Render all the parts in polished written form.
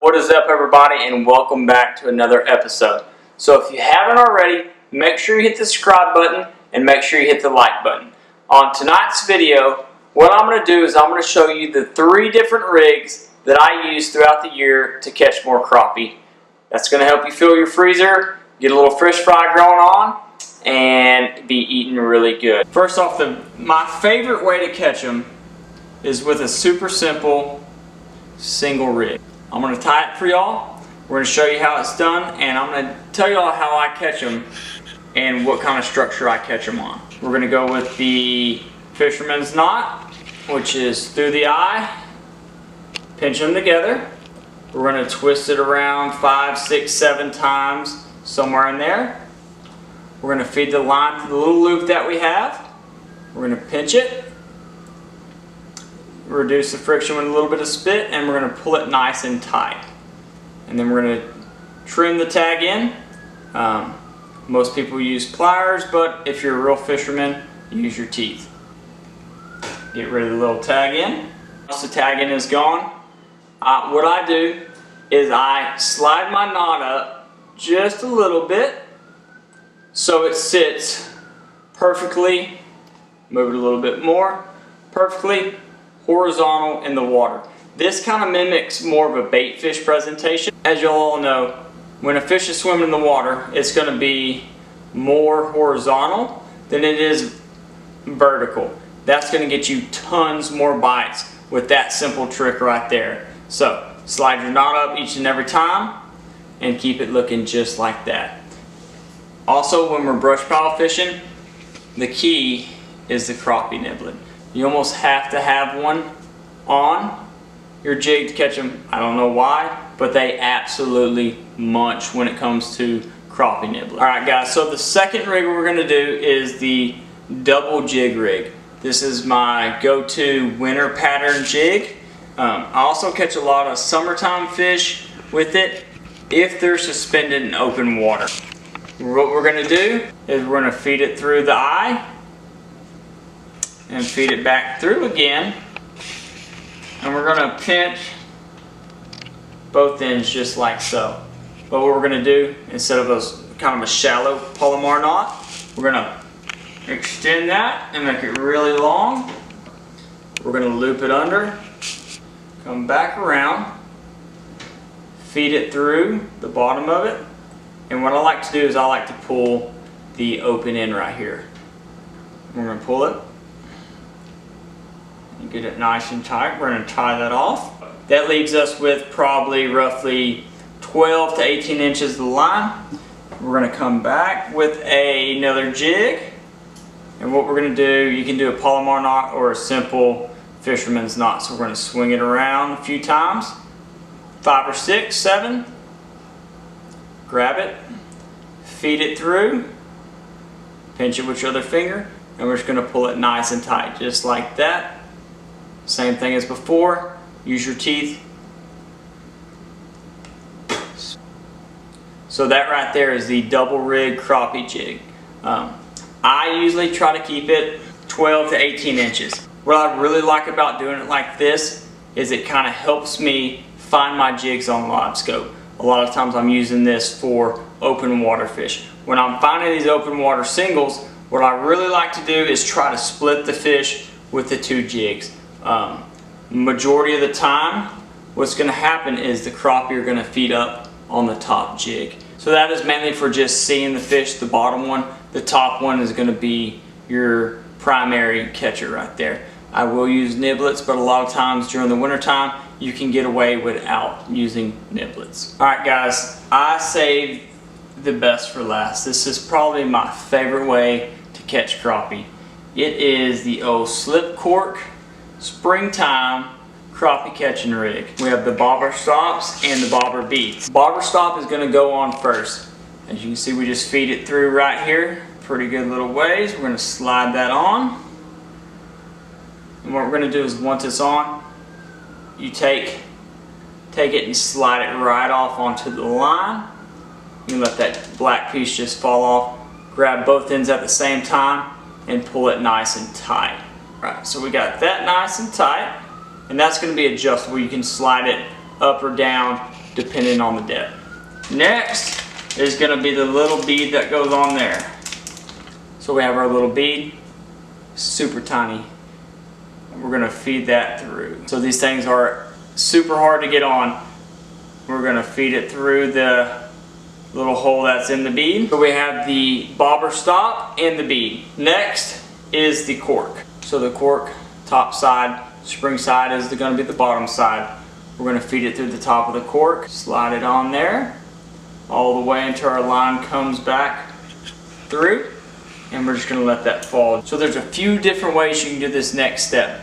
What is up, everybody, and welcome back to another episode. So if you haven't already, make sure you hit the subscribe button and make sure you hit the like button. On tonight's video, what I'm going to do is I'm going to show you the 3 different rigs that I use throughout the year to catch more crappie. That's going to help you fill your freezer, get a little fish fry growing on, and be eating really good. First off, my favorite way to catch them is with a super simple single rig. I'm going to tie it for y'all. We're going to show you how it's done, and I'm going to tell y'all how I catch them and what kind of structure I catch them on. We're going to go with the fisherman's knot, which is through the eye, pinch them together. We're going to twist it around 5, 6, 7 times, somewhere in there. We're going to feed the line to the little loop that we have. We're going to pinch it, reduce the friction with a little bit of spit, and we're going to pull it nice and tight. And then we're going to trim the tag in. Most people use pliers, but if you're a real fisherman, use your teeth. Get rid of the little tag in. Once the tag in is gone, what I do is I slide my knot up just a little bit so it sits perfectly, move it a little bit more, perfectly horizontal in the water. This kind of mimics more of a bait fish presentation. As you all know, when a fish is swimming in the water, it's going to be more horizontal than it is vertical. That's going to get you tons more bites with that simple trick right there. So slide your knot up each and every time and keep it looking just like that. Also, when we're brush pile fishing, the key is the crappie nibbling. You almost have to have one on your jig to catch them. I don't know why, but they absolutely munch when it comes to crappie nibbling. Alright guys, so the second rig we're going to do is the double jig rig. This is my go-to winter pattern jig. I also catch a lot of summertime fish with it if they're suspended in open water. What we're going to do is we're going to feed it through the eye and feed it back through again, and we're going to pinch both ends just like so. But what we're going to do, instead of kind of a shallow Palomar knot, we're going to extend that and make it really long. We're going to loop it under, come back around, feed it through the bottom of it, and what I like to do is I like to pull the open end right here. We're going to pull it and get it nice and tight. We're going to tie that off. That leaves us with probably roughly 12 to 18 inches of the line. We're going to come back with another jig, and what we're going to do, you can do a Palomar knot or a simple fisherman's knot. So we're going to swing it around a few times, 5 or 6, 7, grab it, feed it through, pinch it with your other finger, and we're just going to pull it nice and tight, just like that. Same thing as before, use your teeth. So that right there is the double rig crappie jig. I usually try to keep it 12 to 18 inches. What I really like about doing it like this is it kind of helps me find my jigs on live scope. A lot of times I'm using this for open water fish. When I'm finding these open water singles, what I really like to do is try to split the fish with the 2 jigs. Majority of the time, what's going to happen is the crappie are going to feed up on the top jig. So that is mainly for just seeing the fish, the bottom one. The top one is going to be your primary catcher right there. I will use niblets, but a lot of times during the winter time, you can get away without using niblets. Alright guys, I saved the best for last. This is probably my favorite way to catch crappie. It is the old slip cork springtime crappie catching rig. We have the bobber stops and the bobber beads. Bobber stop is going to go on first. As you can see, we just feed it through right here. Pretty good little ways. We're going to slide that on. And what we're going to do is once it's on, you take it and slide it right off onto the line. You can let that black piece just fall off. Grab both ends at the same time and pull it nice and tight. Right, so we got that nice and tight, and that's going to be adjustable. You can slide it up or down depending on the depth. Next is going to be the little bead that goes on there. So we have our little bead, super tiny. We're going to feed that through. So these things are super hard to get on. We're going to feed it through the little hole that's in the bead. So we have the bobber stop and the bead. Next is the cork. So the cork, top side, spring side is going to be the bottom side. We're going to feed it through the top of the cork, slide it on there, all the way until our line comes back through, and we're just going to let that fall. So there's a few different ways you can do this next step.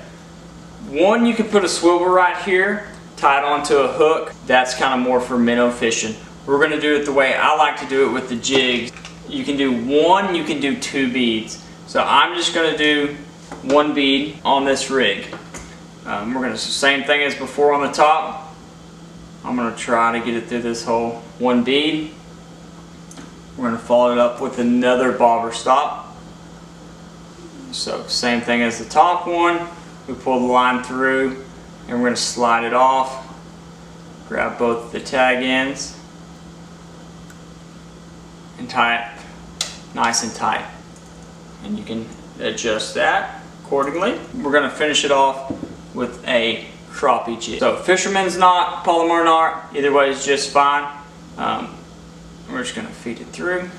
One, you can put a swivel right here, tie it onto a hook. That's kind of more for minnow fishing. We're going to do it the way I like to do it with the jigs. You can do one, you can do two beads. So I'm just going to do one bead on this rig. We're going to, same thing as before on the top. I'm going to try to get it through this hole. One bead. We're going to follow it up with another bobber stop. So same thing as the top one. We pull the line through and we're going to slide it off. Grab both the tag ends and tie it nice and tight. And you can adjust that accordingly. We're going to finish it off with a crappie jig. So fisherman's knot, Palomar knot, either way is just fine. We're just going to feed it through.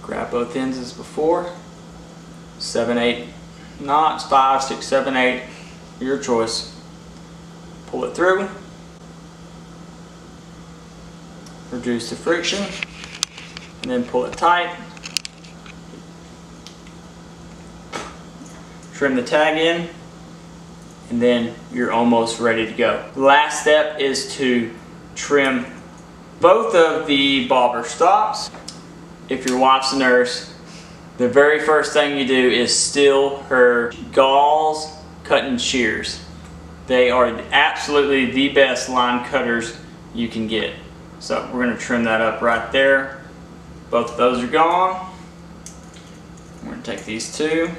Grab both ends as before. 7, 8 knots, 5, 6, 7, 8, your choice. Pull it through. Reduce the friction, and then pull it tight. Trim the tag in, and then you're almost ready to go. The last step is to trim both of the bobber stops. If your wife's a nurse, the very first thing you do is steal her gauze cutting shears. They are absolutely the best line cutters you can get. So we're going to trim that up right there. Both of those are gone. We're going to take these two.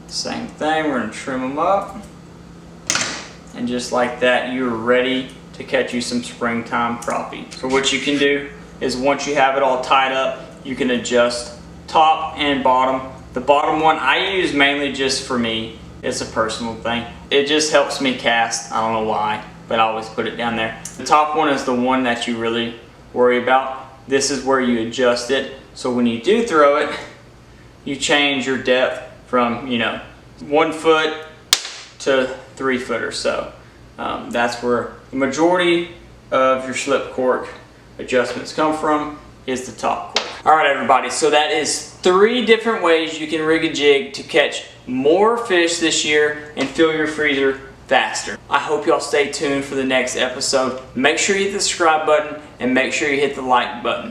Same thing, we're going to trim them up. And just like that, you're ready to catch you some springtime crappie. So what you can do is once you have it all tied up, you can adjust top and bottom. The bottom one I use mainly just for me. It's a personal thing. It just helps me cast. I don't know why, but I always put it down there. The top one is the one that you really worry about. This is where you adjust it. So when you do throw it, you change your depth from 1 foot to 3 foot or so. That's where the majority of your slip cork adjustments come from, is the top cork. Alright everybody, so that is 3 different ways you can rig a jig to catch more fish this year and fill your freezer faster. I hope y'all stay tuned for the next episode. Make sure you hit the subscribe button and make sure you hit the like button.